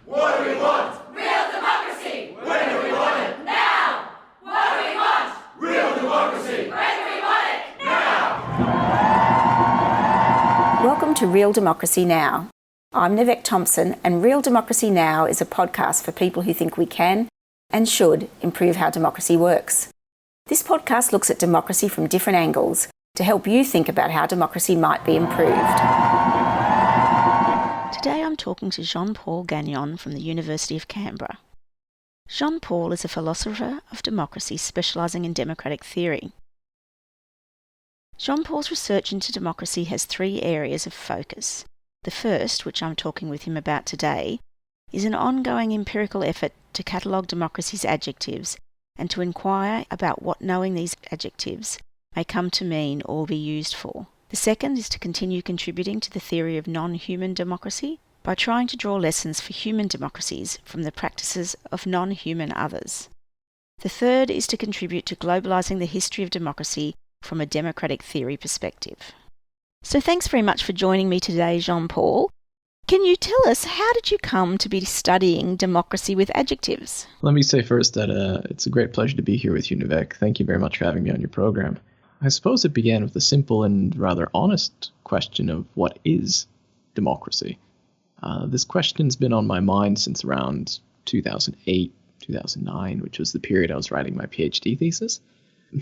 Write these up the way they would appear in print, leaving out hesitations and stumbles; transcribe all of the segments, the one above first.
What do we want? Real democracy! When do we want it? Now! What do we want? Real democracy! When do we want it? Now! Welcome to Real Democracy Now. I'm Nivek Thompson, and Real Democracy Now is a podcast for people who think we can and should improve how democracy works. This podcast looks at democracy from different angles to help you think about how democracy might be improved. Today I'm talking to Jean-Paul Gagnon from the University of Canberra. Jean-Paul is a philosopher of democracy specialising in democratic theory. Jean-Paul's research into democracy has three areas of focus. The first, which I'm talking with him about today, is an ongoing empirical effort to catalogue democracy's adjectives and to inquire about what knowing these adjectives may come to mean or be used for. The second is to continue contributing to the theory of non-human democracy by trying to draw lessons for human democracies from the practices of non-human others. The third is to contribute to globalising the history of democracy from a democratic theory perspective. So thanks very much for joining me today, Jean-Paul. Can you tell us, how did you come to be studying democracy with adjectives? Let me say first that it's a great pleasure to be here with you, Nivek. Thank you very much for having me on your program. I suppose it began with a simple and rather honest question of what is democracy? This question's been on my mind since around 2008, 2009, which was the period I was writing my PhD thesis.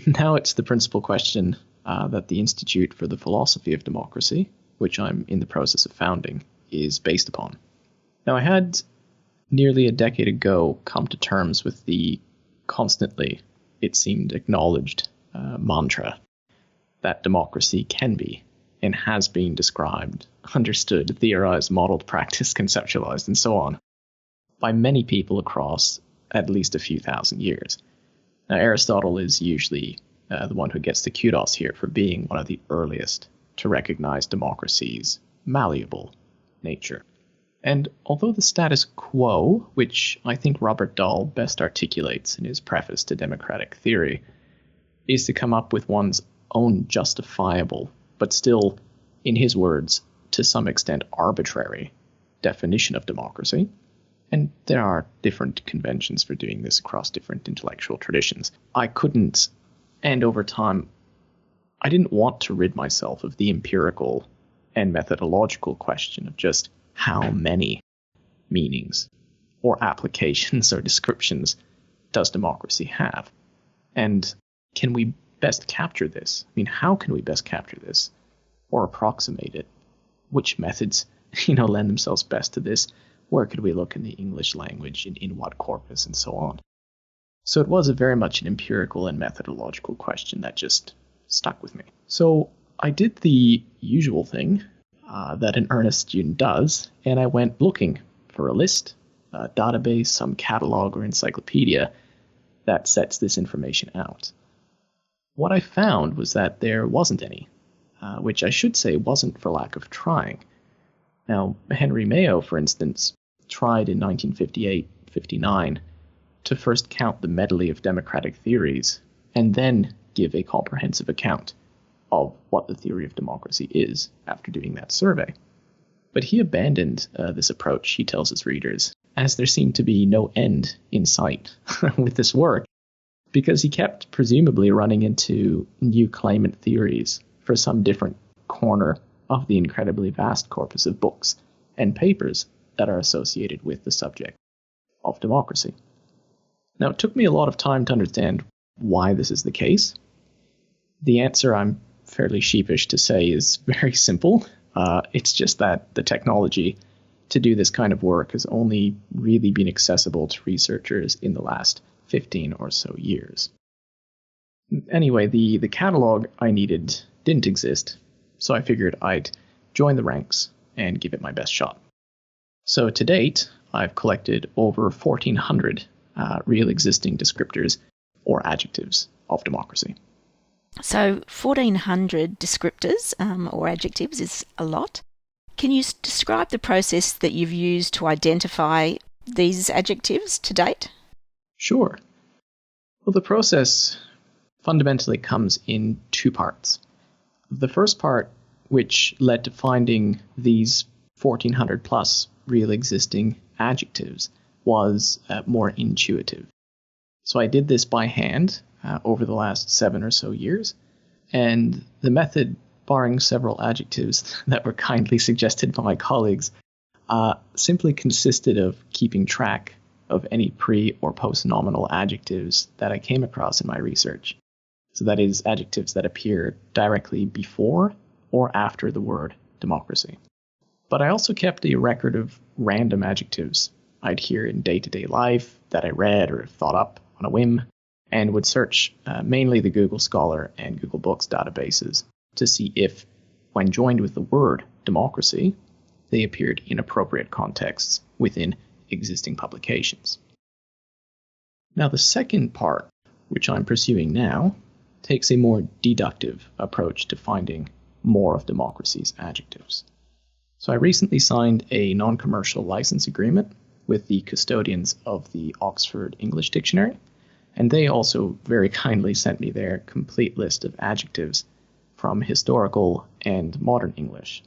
Now it's the principal question that the Institute for the Philosophy of Democracy, which I'm in the process of founding, is based upon. Now, I had nearly a decade ago come to terms with the constantly, it seemed, acknowledged mantra that democracy can be and has been described, understood, theorized, modeled, practiced, conceptualized, and so on by many people across at least a few thousand years. Now, Aristotle is usually the one who gets the kudos here for being one of the earliest to recognize democracy's malleable nature. And although the status quo, which I think Robert Dahl best articulates in his preface to Democratic Theory, is to come up with one's own justifiable, but still, in his words, to some extent arbitrary definition of democracy, and there are different conventions for doing this across different intellectual traditions, I couldn't, and over time, I didn't want to rid myself of the empirical and methodological question of just how many meanings or applications or descriptions does democracy have? And can we best capture this? I mean, how can we best capture this or approximate it? Which methods, lend themselves best to this? Where could we look in the English language, in what corpus, and so on? So it was very much an empirical and methodological question that just stuck with me. So I did the usual thing that an earnest student does, and I went looking for a list, a database, some catalog or encyclopedia that sets this information out. What I found was that there wasn't any, which I should say wasn't for lack of trying. Now, Henry Mayo, for instance, tried in 1958-59 to first count the medley of democratic theories and then give a comprehensive account of what the theory of democracy is after doing that survey. But he abandoned this approach, he tells his readers, as there seemed to be no end in sight with this work, because he kept presumably running into new claimant theories for some different corner of the incredibly vast corpus of books and papers that are associated with the subject of democracy. Now, it took me a lot of time to understand why this is the case. The answer, I'm fairly sheepish to say, is very simple. It's just that the technology to do this kind of work has only really been accessible to researchers in the last 15 or so years. Anyway, the catalog I needed didn't exist, so I figured I'd join the ranks and give it my best shot. So to date, I've collected over 1,400 real existing descriptors or adjectives of democracy. So 1,400 descriptors or adjectives is a lot. Can you describe the process that you've used to identify these adjectives to date? Sure. Well, the process fundamentally comes in two parts. The first part, which led to finding these 1,400 plus real existing adjectives was more intuitive. So I did this by hand over the last 7 or so years, and the method, barring several adjectives that were kindly suggested by my colleagues, simply consisted of keeping track of any pre- or post-nominal adjectives that I came across in my research. So that is, adjectives that appear directly before or after the word democracy. But I also kept a record of random adjectives I'd hear in day-to-day life that I read or thought up on a whim, and would search mainly the Google Scholar and Google Books databases to see if, when joined with the word democracy, they appeared in appropriate contexts within existing publications. Now, the second part, which I'm pursuing now, takes a more deductive approach to finding more of democracy's adjectives. So I recently signed a non-commercial license agreement with the custodians of the Oxford English Dictionary, and they also very kindly sent me their complete list of adjectives from historical and modern English.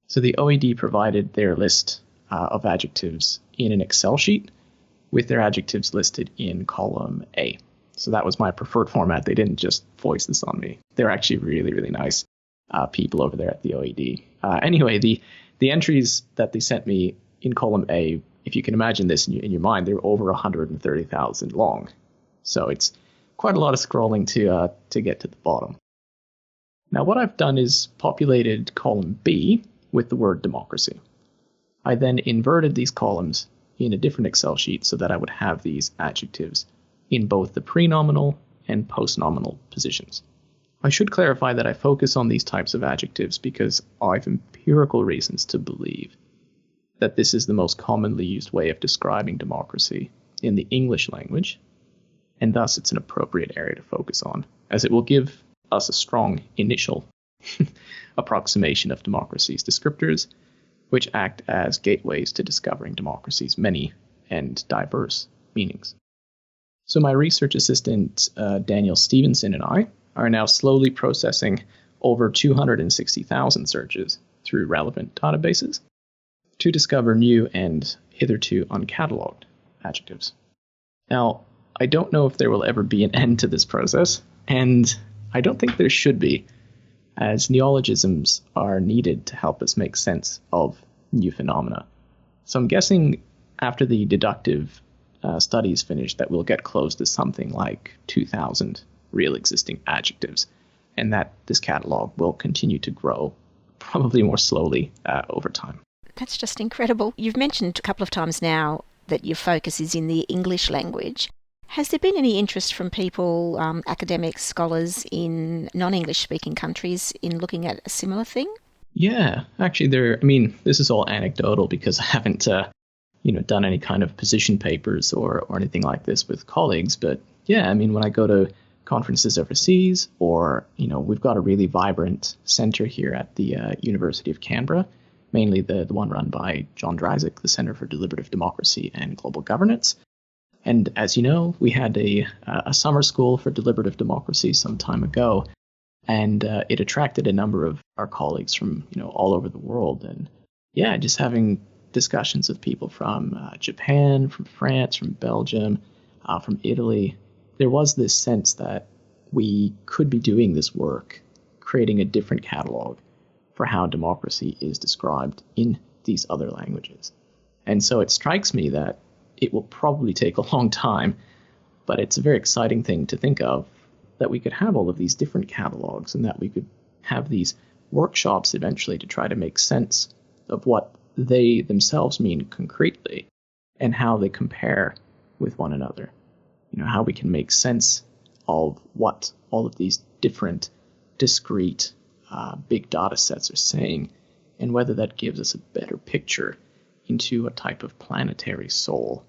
So the OED provided their list of adjectives in an Excel sheet with their adjectives listed in column A. So that was my preferred format. They didn't just voice this on me. They're actually really, really nice people over there at the OED. Anyway, the entries that they sent me in column A, if you can imagine this in your mind, they're over 130,000 long. So it's quite a lot of scrolling to get to the bottom. Now, what I've done is populated column B with the word democracy. I then inverted these columns in a different Excel sheet so that I would have these adjectives in both the pre-nominal and post-nominal positions. I should clarify that I focus on these types of adjectives because I have empirical reasons to believe that this is the most commonly used way of describing democracy in the English language, and thus it's an appropriate area to focus on, as it will give us a strong initial approximation of democracy's descriptors, which act as gateways to discovering democracy's many and diverse meanings. So my research assistant, Daniel Stevenson, and I are now slowly processing over 260,000 searches through relevant databases to discover new and hitherto uncatalogued adjectives. Now, I don't know if there will ever be an end to this process, and I don't think there should be, as neologisms are needed to help us make sense of new phenomena. So I'm guessing after the deductive studies finish that we'll get close to something like 2,000 real existing adjectives, and that this catalogue will continue to grow, probably more slowly over time. That's just incredible. You've mentioned a couple of times now that your focus is in the English language. Has there been any interest from people, academics, scholars in non-English speaking countries in looking at a similar thing? Yeah, actually this is all anecdotal because I haven't done any kind of position papers or anything like this with colleagues. But yeah, when I go to conferences overseas, or, we've got a really vibrant center here at the University of Canberra, mainly the one run by John Dryzik, the Center for Deliberative Democracy and Global Governance. And as you know, we had a summer school for deliberative democracy some time ago, and it attracted a number of our colleagues from all over the world. And yeah, just having discussions with people from Japan, from France, from Belgium, from Italy, there was this sense that we could be doing this work, creating a different catalog for how democracy is described in these other languages. And so it strikes me that it will probably take a long time, but it's a very exciting thing to think of, that we could have all of these different catalogs and that we could have these workshops eventually to try to make sense of what they themselves mean concretely and how they compare with one another. How we can make sense of what all of these different, discrete, big data sets are saying, and whether that gives us a better picture into a type of planetary soul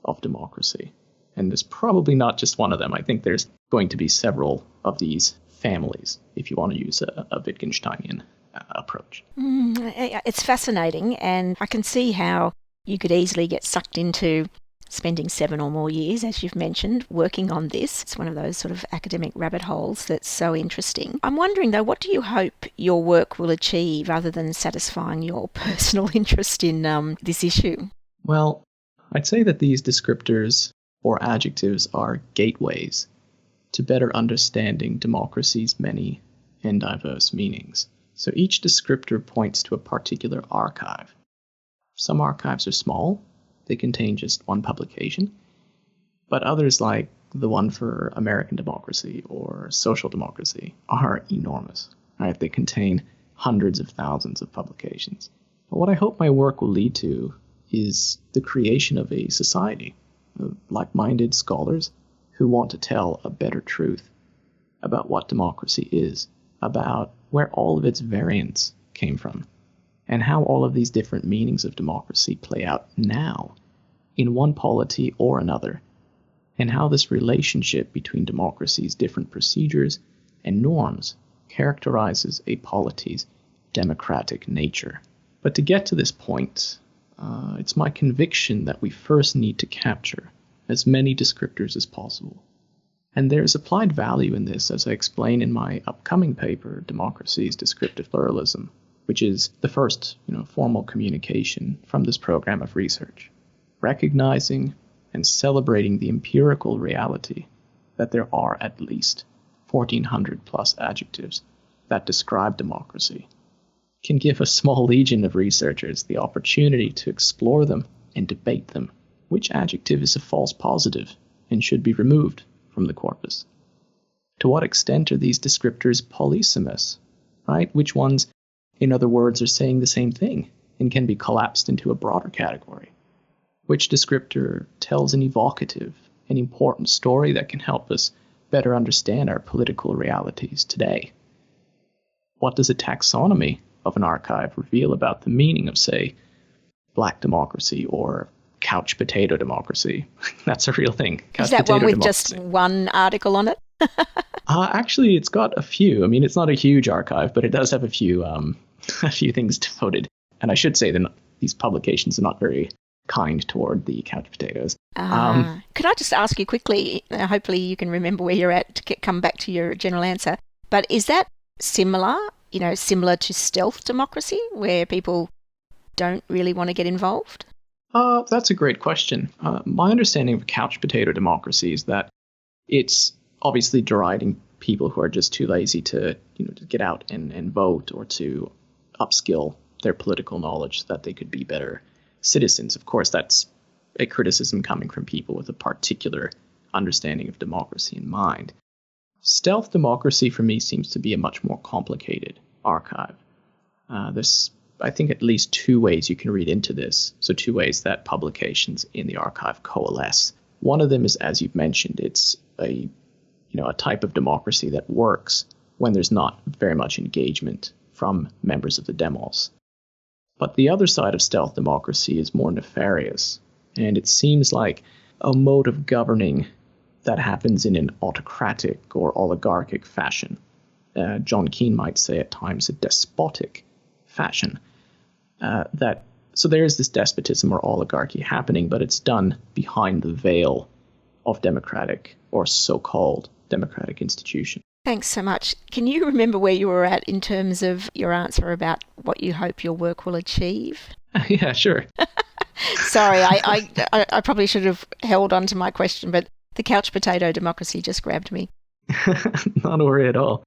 of democracy. And there's probably not just one of them. I think there's going to be several of these families, if you want to use a Wittgensteinian approach. It's fascinating, and I can see how you could easily get sucked into spending 7 or more years, as you've mentioned, working on this. It's one of those sort of academic rabbit holes that's so interesting. I'm wondering, though, what do you hope your work will achieve other than satisfying your personal interest in this issue? Well, I'd say that these descriptors or adjectives are gateways to better understanding democracy's many and diverse meanings. So each descriptor points to a particular archive. Some archives are small, they contain just one publication, but others, like the one for American democracy or social democracy, are enormous. Right? They contain hundreds of thousands of publications. But what I hope my work will lead to is the creation of a society of like-minded scholars who want to tell a better truth about what democracy is, about where all of its variants came from, and how all of these different meanings of democracy play out now in one polity or another, and how this relationship between democracy's different procedures and norms characterizes a polity's democratic nature. But to get to this point, it's my conviction that we first need to capture as many descriptors as possible. And there is applied value in this, as I explain in my upcoming paper, Democracy's Descriptive Pluralism, which is the first formal communication from this program of research, recognizing and celebrating the empirical reality that there are at least 1,400 plus adjectives that describe democracy, can give a small legion of researchers the opportunity to explore them and debate them. Which adjective is a false positive and should be removed from the corpus? To what extent are these descriptors polysemous, right? Which ones, in other words, are saying the same thing and can be collapsed into a broader category? Which descriptor tells an evocative and important story that can help us better understand our political realities today? What does a taxonomy of an archive reveal about the meaning of, say, black democracy or couch potato democracy? That's a real thing. Couch Is that one with democracy. just one article on it? Actually, it's got a few. I mean, it's not a huge archive, but it does have a few things devoted. And I should say that these publications are not very kind toward the couch potatoes. Could I just ask you quickly, hopefully you can remember where you're at to come back to your general answer, but is that similar to stealth democracy, where people don't really want to get involved? That's a great question. My understanding of couch potato democracy is that it's obviously deriding people who are just too lazy to get out and vote or to upskill their political knowledge so that they could be better citizens. Of course, that's a criticism coming from people with a particular understanding of democracy in mind. Stealth democracy for me seems to be a much more complicated archive. There's, I think, at least two ways you can read into this. So two ways that publications in the archive coalesce. One of them is, as you've mentioned, it's a type of democracy that works when there's not very much engagement from members of the demos. But the other side of stealth democracy is more nefarious, and it seems like a mode of governing that happens in an autocratic or oligarchic fashion. John Keane might say at times a despotic fashion. So there is this despotism or oligarchy happening, but it's done behind the veil of democratic or so-called democratic institutions. Thanks so much. Can you remember where you were at in terms of your answer about what you hope your work will achieve? Yeah, sure. Sorry, I probably should have held on to my question, but the couch potato democracy just grabbed me. Not a worry at all.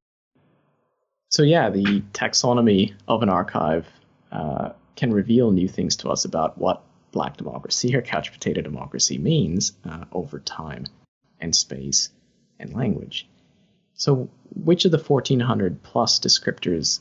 So yeah, the taxonomy of an archive can reveal new things to us about what black democracy or couch potato democracy means over time and space and language. So which of the 1,400 plus descriptors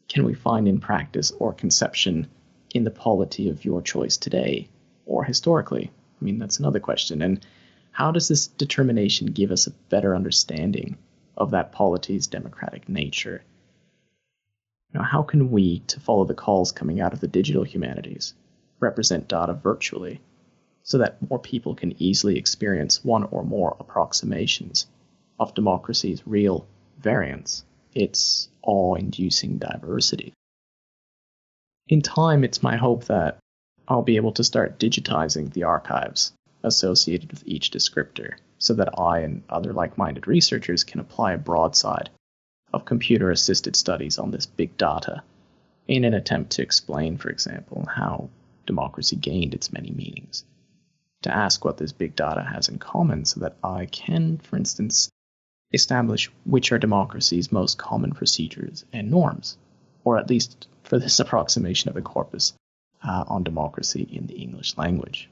can we find in practice or conception in the polity of your choice today or historically? I mean, that's another question. And how does this determination give us a better understanding of that polity's democratic nature? How can we, to follow the calls coming out of the digital humanities, represent data virtually so that more people can easily experience one or more approximations of democracy's real variance, its awe-inducing diversity? In time, it's my hope that I'll be able to start digitizing the archives associated with each descriptor so that I and other like-minded researchers can apply a broadside of computer-assisted studies on this big data in an attempt to explain, for example, how democracy gained its many meanings. to ask what this big data has in common so that I can, for instance, establish which are democracy's most common procedures and norms, or at least for this approximation of a corpus on democracy in the English language.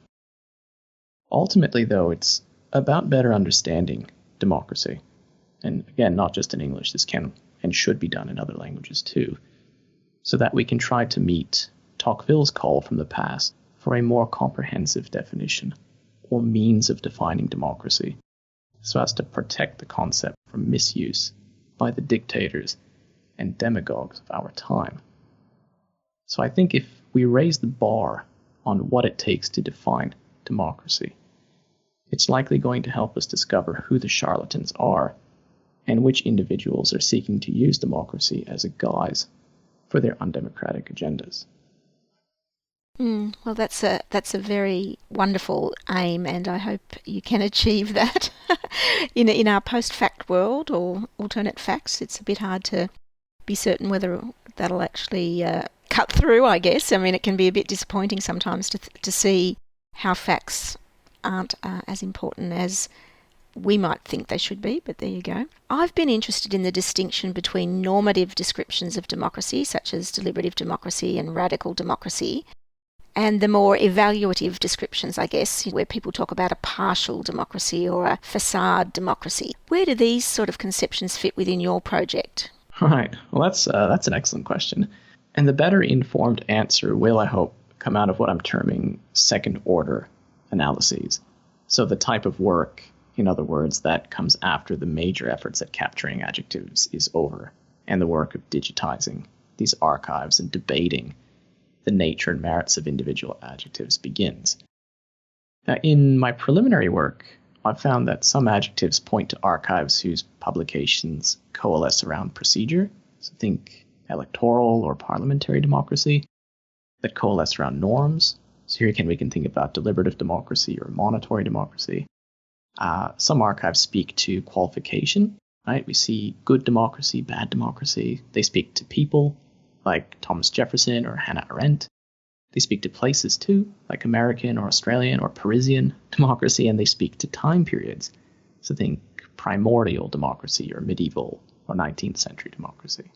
Ultimately, though, it's about better understanding democracy. And again, not just in English, this can and should be done in other languages too, so that we can try to meet Tocqueville's call from the past for a more comprehensive definition or means of defining democracy, so as to protect the concept from misuse by the dictators and demagogues of our time. So I think if we raise the bar on what it takes to define democracy, it's likely going to help us discover who the charlatans are and which individuals are seeking to use democracy as a guise for their undemocratic agendas. Well, that's a very wonderful aim, and I hope you can achieve that. In our post-fact world, or alternate facts, it's a bit hard to be certain whether that'll actually cut through, I guess. I mean, it can be a bit disappointing sometimes to see how facts aren't as important as we might think they should be, but there you go. I've been interested in the distinction between normative descriptions of democracy, such as deliberative democracy and radical democracy, and the more evaluative descriptions, I guess, where people talk about a partial democracy or a facade democracy. Where do these sort of conceptions fit within your project? Right. Well, that's an excellent question. And the better informed answer will, I hope, come out of what I'm terming second-order analyses. So the type of work, in other words, that comes after the major efforts at capturing adjectives is over, and the work of digitizing these archives and debating the nature and merits of individual adjectives begins. Now, in my preliminary work, I've found that some adjectives point to archives whose publications coalesce around procedure, so think electoral or parliamentary democracy, that coalesce around norms. So here we can think about deliberative democracy or monitory democracy. Some archives speak to qualification, right? We see good democracy, bad democracy. They speak to people, like Thomas Jefferson or Hannah Arendt. They speak to places too, like American or Australian or Parisian democracy, and they speak to time periods. So think primordial democracy or medieval or 19th century democracy.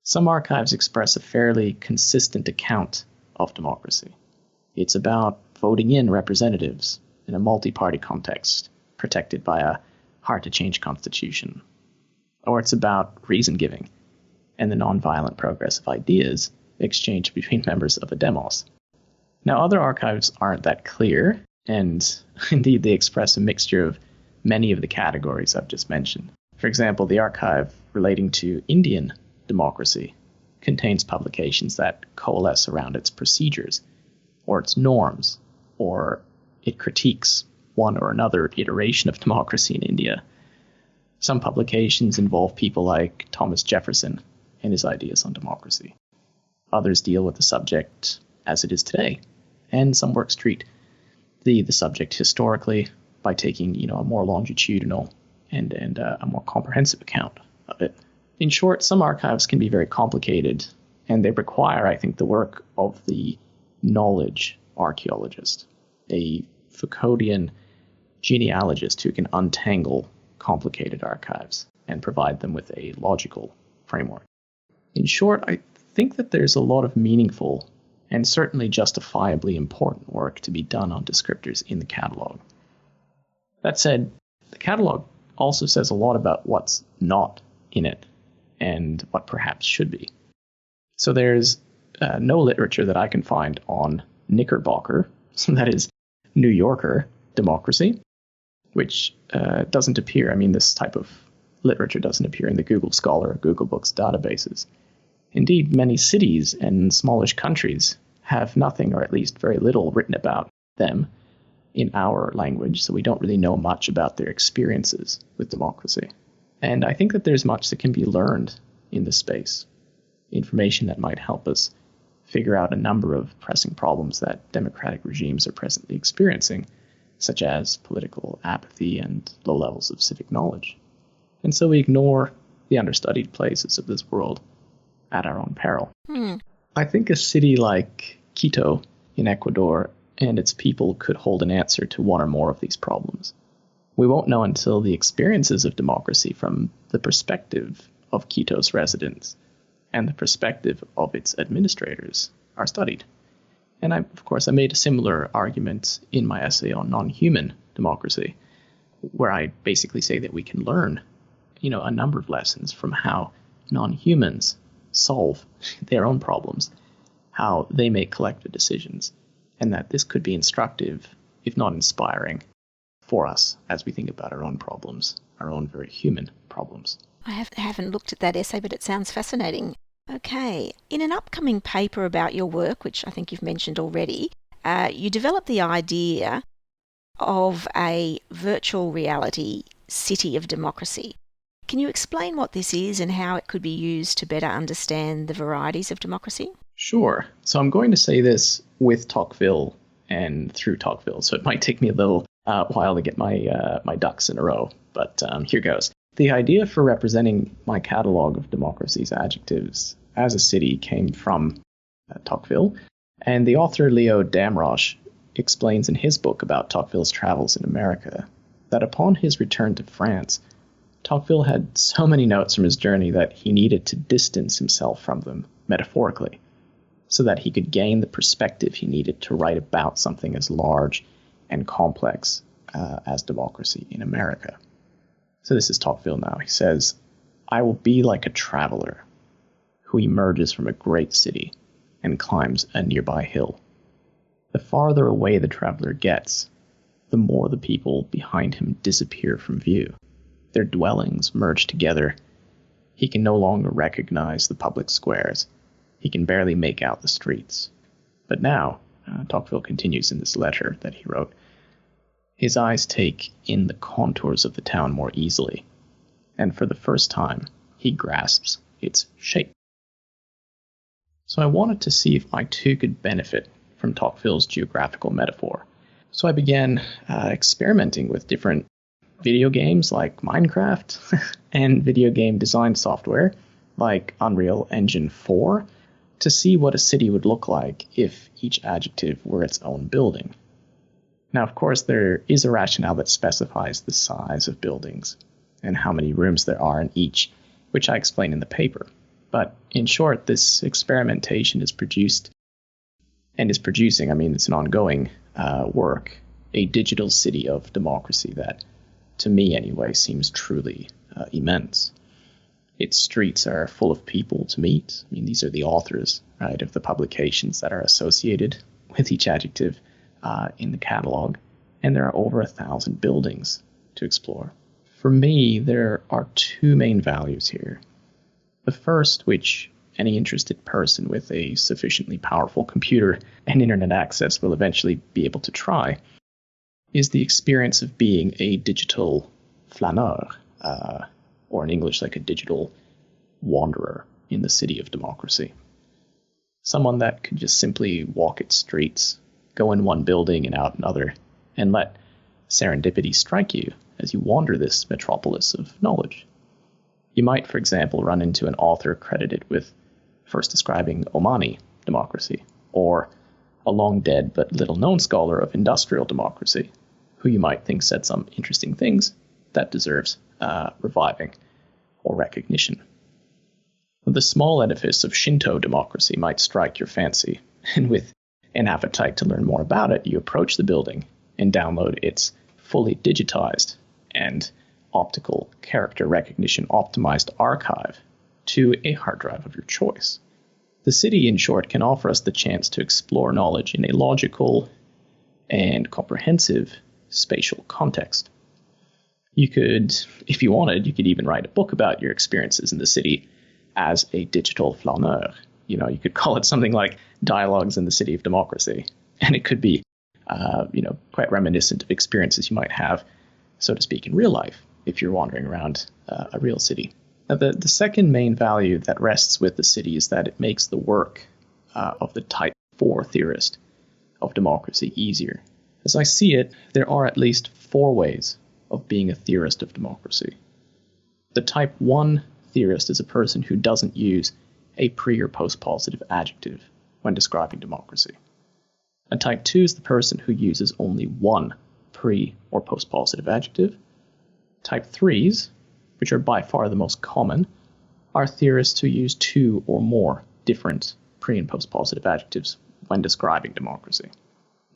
Some archives express a fairly consistent account of democracy. It's about voting in representatives in a multi-party context, protected by a hard-to-change constitution. Or it's about reason-giving and the nonviolent progress of ideas exchanged between members of a demos. Now, other archives aren't that clear, and indeed they express a mixture of many of the categories I've just mentioned. For example, the archive relating to Indian democracy contains publications that coalesce around its procedures, or its norms, or it critiques one or another iteration of democracy in India. Some publications involve people like Thomas Jefferson and his ideas on democracy. Others deal with the subject as it is today, and some works treat the subject historically by taking a more longitudinal and a more comprehensive account of it. In short, some archives can be very complicated, and they require, I think, the work of the knowledge archaeologist, a Foucauldian genealogist who can untangle complicated archives and provide them with a logical framework. In short, I think that there's a lot of meaningful and certainly justifiably important work to be done on descriptors in the catalogue. That said, the catalogue also says a lot about what's not in it and what perhaps should be. So there's no literature that I can find on Knickerbocker, that is New Yorker democracy, which doesn't appear. I mean, this type of literature doesn't appear in the Google Scholar or Google Books databases. Indeed, many cities and smallish countries have nothing, or at least very little, written about them in our language, so we don't really know much about their experiences with democracy. And I think that there's much that can be learned in this space, information that might help us figure out a number of pressing problems that democratic regimes are presently experiencing, such as political apathy and low levels of civic knowledge. And so we ignore the understudied places of this world at our own peril. I think a city like Quito in Ecuador and its people could hold an answer to one or more of these problems. We won't know until the experiences of democracy from the perspective of Quito's residents and the perspective of its administrators are studied. And I made a similar argument in my essay on non-human democracy, where I basically say that we can learn, a number of lessons from how non-humans solve their own problems, how they make collective decisions, and that this could be instructive, if not inspiring, for us as we think about our own problems, our own very human problems. I haven't looked at that essay, but it sounds fascinating. Okay, in an upcoming paper about your work, which I think you've mentioned already, you developed the idea of a virtual reality city of democracy. Can you explain what this is and how it could be used to better understand the varieties of democracy? Sure. So I'm going to say this with Tocqueville and through Tocqueville, so it might take me a little while to get my ducks in a row, but here goes. The idea for representing my catalogue of democracies adjectives as a city came from Tocqueville, and the author Leo Damrosch explains in his book about Tocqueville's travels in America that upon his return to France, Tocqueville had so many notes from his journey that he needed to distance himself from them, metaphorically, so that he could gain the perspective he needed to write about something as large and complex as democracy in America. So this is Tocqueville now. He says, "I will be like a traveler who emerges from a great city and climbs a nearby hill. The farther away the traveler gets, the more the people behind him disappear from view. Their dwellings merge together. He can no longer recognize the public squares. He can barely make out the streets. But now," Tocqueville continues in this letter that he wrote, "his eyes take in the contours of the town more easily, and for the first time he grasps its shape." So I wanted to see if I too could benefit from Tocqueville's geographical metaphor. So I began experimenting with different video games like Minecraft and video game design software like Unreal Engine 4 to see what a city would look like if each adjective were its own building. Now, of course, there is a rationale that specifies the size of buildings and how many rooms there are in each, which I explain in the paper. But in short, this experimentation is producing, it's an ongoing work, a digital city of democracy that, to me anyway, seems truly immense. Its streets are full of people to meet. These are the authors, right, of the publications that are associated with each adjective in the catalogue, and there are over 1,000 buildings to explore. For me, there are two main values here. The first, which any interested person with a sufficiently powerful computer and internet access will eventually be able to try, is the experience of being a digital flaneur, or in English like a digital wanderer in the city of democracy. Someone that could just simply walk its streets, go in one building and out another, and let serendipity strike you as you wander this metropolis of knowledge. You might, for example, run into an author credited with first describing Omani democracy, or a long-dead but little-known scholar of industrial democracy, who you might think said some interesting things that deserves reviving or recognition. The small edifice of Shinto democracy might strike your fancy, and with an appetite to learn more about it, you approach the building and download its fully digitized and optical character recognition optimized archive to a hard drive of your choice. The city, in short, can offer us the chance to explore knowledge in a logical and comprehensive spatial context. You could, if you wanted, you could even write a book about your experiences in the city as a digital flaneur. You could call it something like Dialogues in the City of Democracy. And it could be, quite reminiscent of experiences you might have, so to speak, in real life, if you're wandering around a real city. Now, the second main value that rests with the city is that it makes the work of the Type 4 theorist of democracy easier. As I see it, there are at least 4 ways of being a theorist of democracy. The Type 1 theorist is a person who doesn't use a pre- or post-positive adjective when describing democracy. A type 2 is the person who uses only one pre- or post-positive adjective. Type 3s, which are by far the most common, are theorists who use two or more different pre- and post-positive adjectives when describing democracy.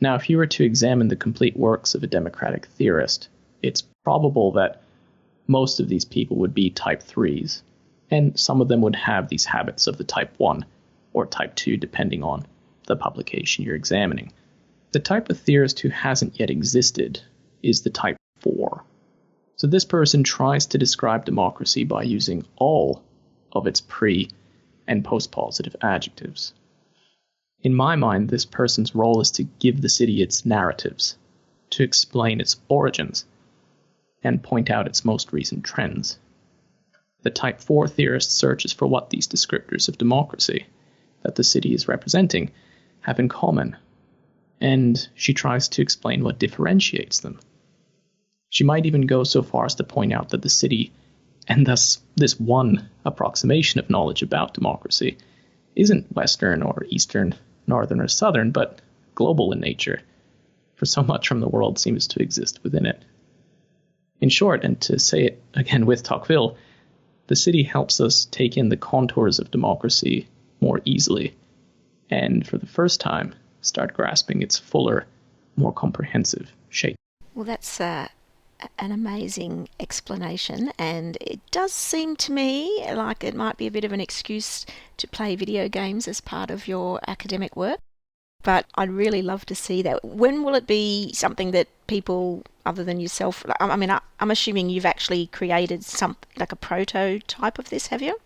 Now, if you were to examine the complete works of a democratic theorist, it's probable that most of these people would be type 3s, and some of them would have these habits of the type 1 or type 2, depending on the publication you're examining. The type of theorist who hasn't yet existed is the type 4. So this person tries to describe democracy by using all of its pre- and post-positive adjectives. In my mind, this person's role is to give the city its narratives, to explain its origins, and point out its most recent trends. The type 4 theorist searches for what these descriptors of democracy that the city is representing have in common, and she tries to explain what differentiates them. She might even go so far as to point out that the city, and thus this one approximation of knowledge about democracy, isn't Western or Eastern, Northern or Southern, but global in nature, for so much from the world seems to exist within it. In short, and to say it again with Tocqueville, the city helps us take in the contours of democracy more easily, and for the first time, start grasping its fuller, more comprehensive shape. Well, that's an amazing explanation, and it does seem to me like it might be a bit of an excuse to play video games as part of your academic work, but I'd really love to see that. When will it be something that people other than yourself, I mean, I'm assuming you've actually created something like a prototype of this, have you?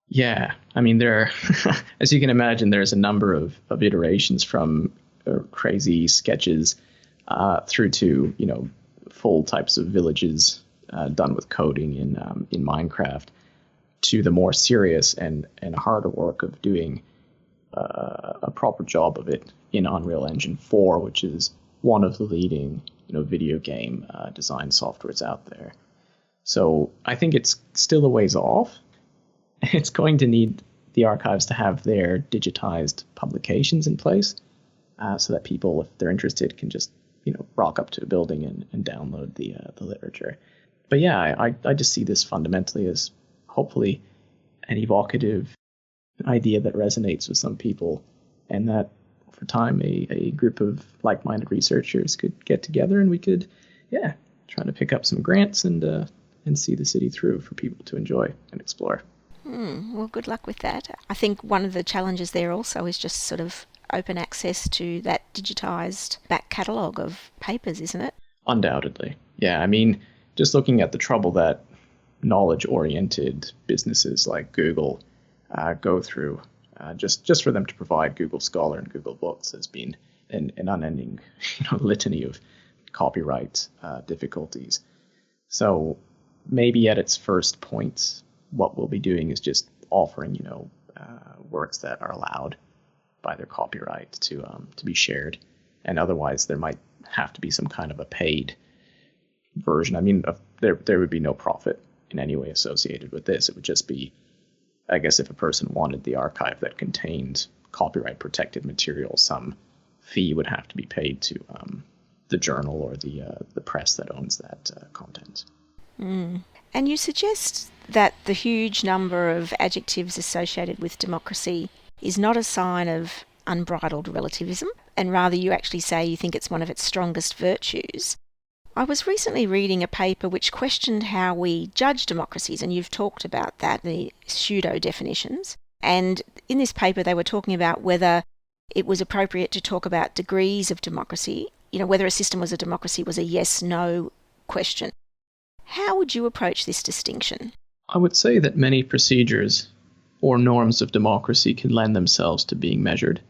Yeah, I mean, as you can imagine, there's a number of iterations from crazy sketches through to, full types of villages done with coding in Minecraft, to the more serious and harder work of doing a proper job of it in Unreal Engine 4, which is one of the leading video game design softwares out there. So I think it's still a ways off. It's going to need the archives to have their digitized publications in place so that people, if they're interested, can just rock up to a building and download the literature. But yeah, I just see this fundamentally as hopefully an evocative idea that resonates with some people, and that over time a group of like-minded researchers could get together and we could, try to pick up some grants and see the city through for people to enjoy and explore. Well, good luck with that. I think one of the challenges there also is just sort of open access to that digitised back catalogue of papers, isn't it? Undoubtedly. Yeah, I mean, just looking at the trouble that knowledge-oriented businesses like Google go through, just for them to provide Google Scholar and Google Books has been an unending litany of copyright difficulties. So maybe at its first point, what we'll be doing is just offering, works that are allowed by their copyright to be shared, and otherwise there might have to be some kind of a paid version. I mean, there would be no profit in any way associated with this. It would just be, I guess, if a person wanted the archive that contained copyright protected material, some fee would have to be paid to the journal or the press that owns that content. And you suggest that the huge number of adjectives associated with democracy is not a sign of unbridled relativism, and rather you actually say you think it's one of its strongest virtues. I was recently reading a paper which questioned how we judge democracies, and you've talked about that, the pseudo definitions. And in this paper they were talking about whether it was appropriate to talk about degrees of democracy, whether a system was a democracy was a yes-no question. How would you approach this distinction? I would say that many procedures or norms of democracy can lend themselves to being measured.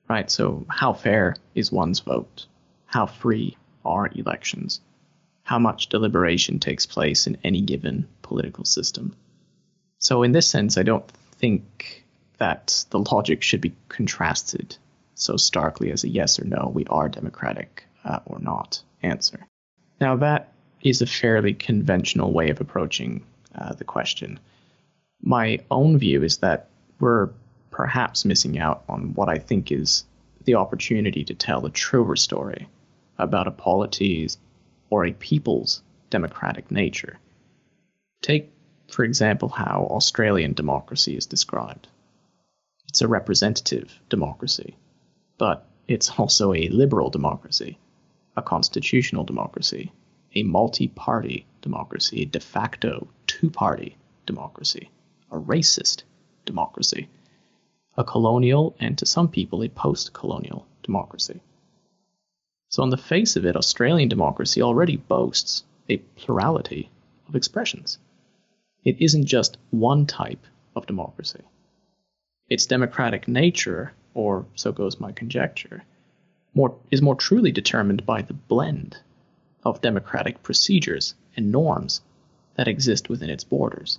Right, so how fair is one's vote? How free are elections? How much deliberation takes place in any given political system? So in this sense, I don't think that the logic should be contrasted so starkly as a yes or no, we are democratic or not answer. Now that is a fairly conventional way of approaching the question. My own view is that we're perhaps missing out on what I think is the opportunity to tell a truer story about a polity's or a people's democratic nature. Take, for example, how Australian democracy is described. It's a representative democracy, but it's also a liberal democracy, a constitutional democracy, a multi-party democracy, a de facto two-party democracy, a racist democracy, a colonial, and to some people, a post-colonial democracy. So on the face of it, Australian democracy already boasts a plurality of expressions. It isn't just one type of democracy. Its democratic nature, or so goes my conjecture, is more truly determined by the blend of democratic procedures and norms that exist within its borders.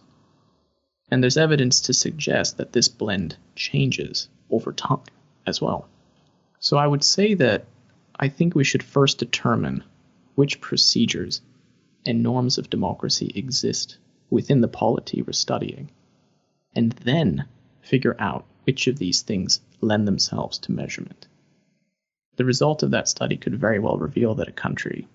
And there's evidence to suggest that this blend changes over time as well. So I would say that I think we should first determine which procedures and norms of democracy exist within the polity we're studying, and then figure out which of these things lend themselves to measurement. The result of that study could very well reveal that a country,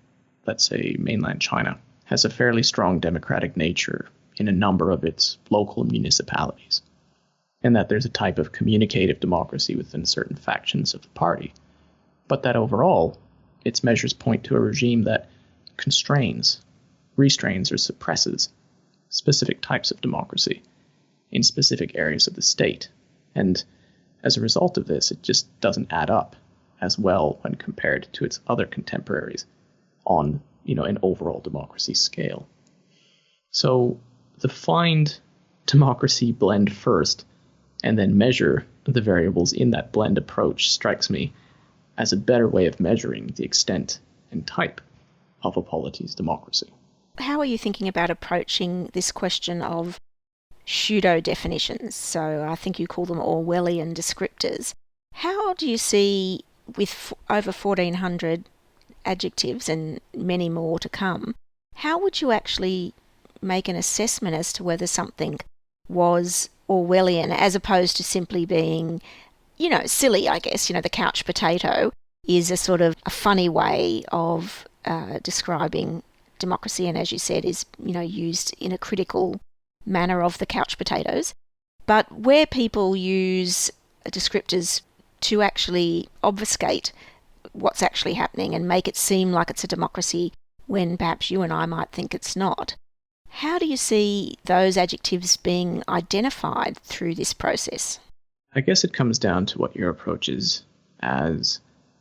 let's say mainland China, has a fairly strong democratic nature in a number of its local municipalities, and that there's a type of communicative democracy within certain factions of the party, but that overall, its measures point to a regime that constrains, restrains, or suppresses specific types of democracy in specific areas of the state. And as a result of this, it just doesn't add up as well when compared to its other contemporaries on, an overall democracy scale. So the find democracy blend first and then measure the variables in that blend approach strikes me as a better way of measuring the extent and type of a polity's democracy. How are you thinking about approaching this question of pseudo definitions? So I think you call them Orwellian descriptors. How do you see, with over 1,400 adjectives and many more to come, how would you actually make an assessment as to whether something was Orwellian as opposed to simply being, silly, I guess? The couch potato is a sort of a funny way of describing democracy, and as you said, is, used in a critical manner of the couch potatoes. But where people use descriptors to actually obfuscate what's actually happening and make it seem like it's a democracy when perhaps you and I might think it's not, how do you see those adjectives being identified through this process? I guess it comes down to what your approach is as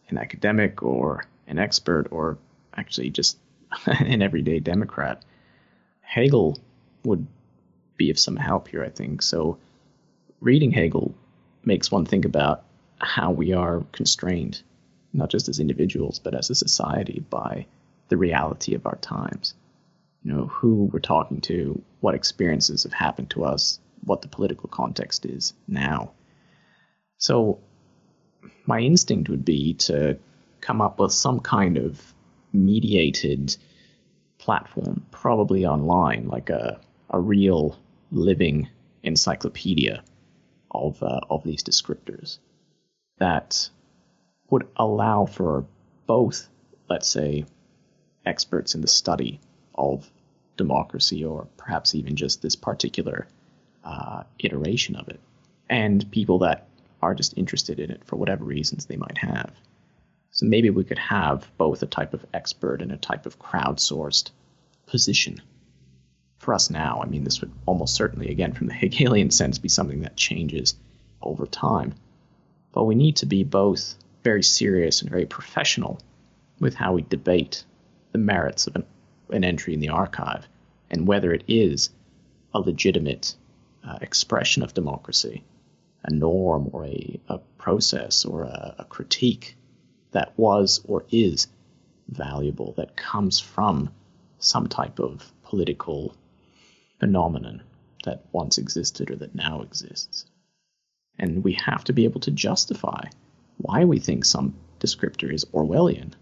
an academic or an expert or actually just an everyday Democrat. Hegel would be of some help here, I think. So reading Hegel makes one think about how we are constrained, not just as individuals, but as a society, by the reality of our times. Who we're talking to, what experiences have happened to us, what the political context is now. So my instinct would be to come up with some kind of mediated platform, probably online, like a real living encyclopedia of these descriptors that would allow for both, let's say, experts in the study of democracy, or perhaps even just this particular iteration of it, and people that are just interested in it for whatever reasons they might have. So maybe we could have both a type of expert and a type of crowdsourced position. For us now, this would almost certainly, again, from the Hegelian sense, be something that changes over time. But we need to be both very serious and very professional with how we debate the merits of an entry in the archive and whether it is a legitimate expression of democracy, a norm or a process or a critique that was or is valuable, that comes from some type of political phenomenon that once existed or that now exists. And we have to be able to justify why we think some descriptor is Orwellian.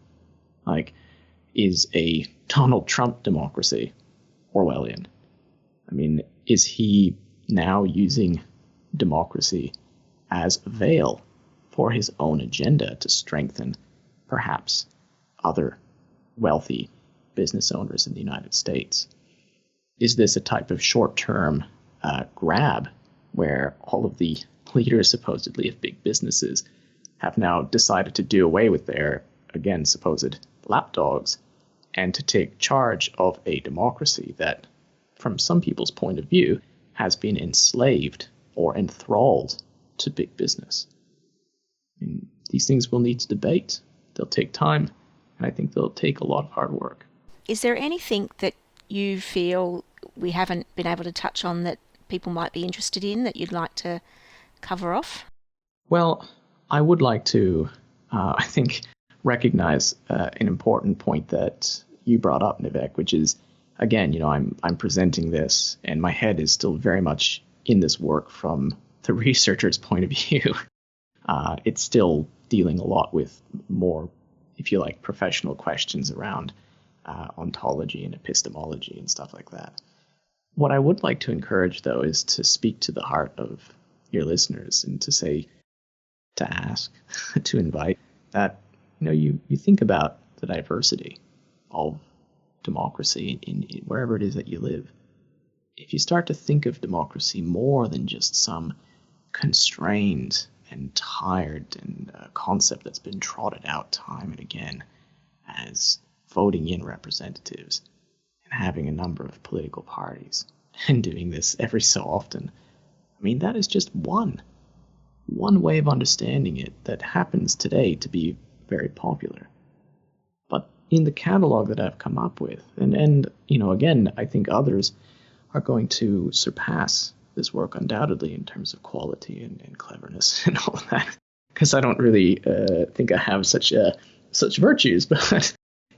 Like, is a Donald Trump democracy Orwellian? Is he now using democracy as a veil for his own agenda to strengthen perhaps other wealthy business owners in the United States? Is this a type of short-term grab where all of the leaders supposedly of big businesses have now decided to do away with their, again, supposed lapdogs and to take charge of a democracy that, from some people's point of view, has been enslaved or enthralled to big business? I mean, these things will need to debate. They'll take time, and I think they'll take a lot of hard work. Is there anything that you feel we haven't been able to touch on that people might be interested in that you'd like to cover off? Well, I would like to, I think, recognize an important point that you brought up, Nivek, which is, again, I'm presenting this, and my head is still very much in this work from the researcher's point of view. It's still dealing a lot with more, if you like, professional questions around ontology and epistemology and stuff like that. What I would like to encourage, though, is to speak to the heart of your listeners and to say, to ask, to invite that, you think about the diversity of democracy in wherever it is that you live. If you start to think of democracy more than just some constrained and tired and concept that's been trotted out time and again as voting in representatives and having a number of political parties and doing this every so often, I mean, that is just one way of understanding it that happens today to be very popular. But in the catalog that I've come up with, and again, I think others are going to surpass this work undoubtedly in terms of quality and cleverness and all of that, because I don't really think I have such virtues. But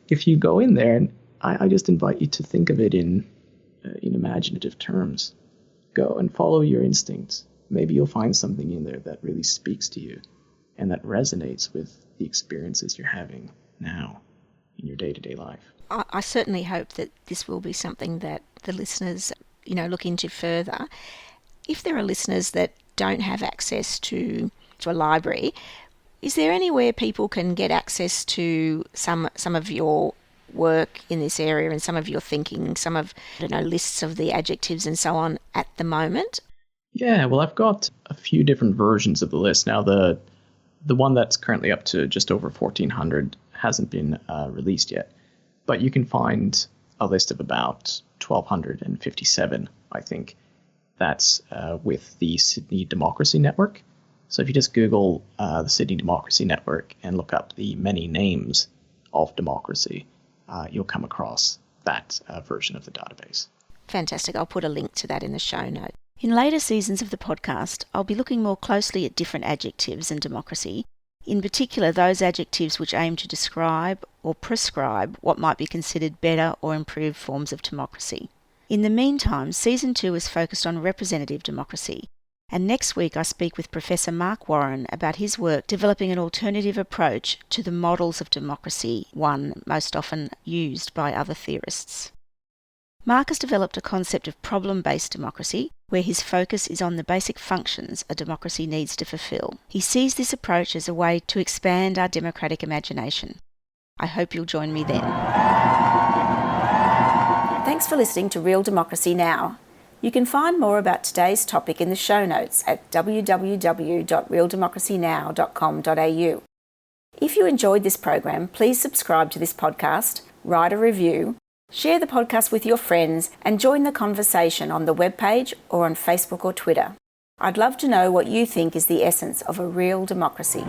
if you go in there, and I just invite you to think of it in imaginative terms. Go and follow your instincts. Maybe you'll find something in there that really speaks to you and that resonates with the experiences you're having now in your day-to-day life. I certainly hope that this will be something that the listeners, look into further. If there are listeners that don't have access to a library, is there anywhere people can get access to some of your work in this area and some of your thinking, some of, lists of the adjectives and so on at the moment? Yeah, well, I've got a few different versions of the list. Now, the one that's currently up to just over 1,400 hasn't been released yet, but you can find a list of about 1,257, I think. That's with the Sydney Democracy Network. So if you just Google the Sydney Democracy Network and look up the many names of democracy, you'll come across that version of the database. Fantastic. I'll put a link to that in the show note. In later seasons of the podcast, I'll be looking more closely at different adjectives in democracy, in particular those adjectives which aim to describe or prescribe what might be considered better or improved forms of democracy. In the meantime, Season 2 is focused on representative democracy, and next week I speak with Professor Mark Warren about his work developing an alternative approach to the models of democracy, one most often used by other theorists. Mark has developed a concept of problem-based democracy, where his focus is on the basic functions a democracy needs to fulfill. He sees this approach as a way to expand our democratic imagination. I hope you'll join me then. Thanks for listening to Real Democracy Now! You can find more about today's topic in the show notes at www.realdemocracynow.com.au. If you enjoyed this program, please subscribe to this podcast, write a review, share the podcast with your friends, and join the conversation on the webpage or on Facebook or Twitter. I'd love to know what you think is the essence of a real democracy.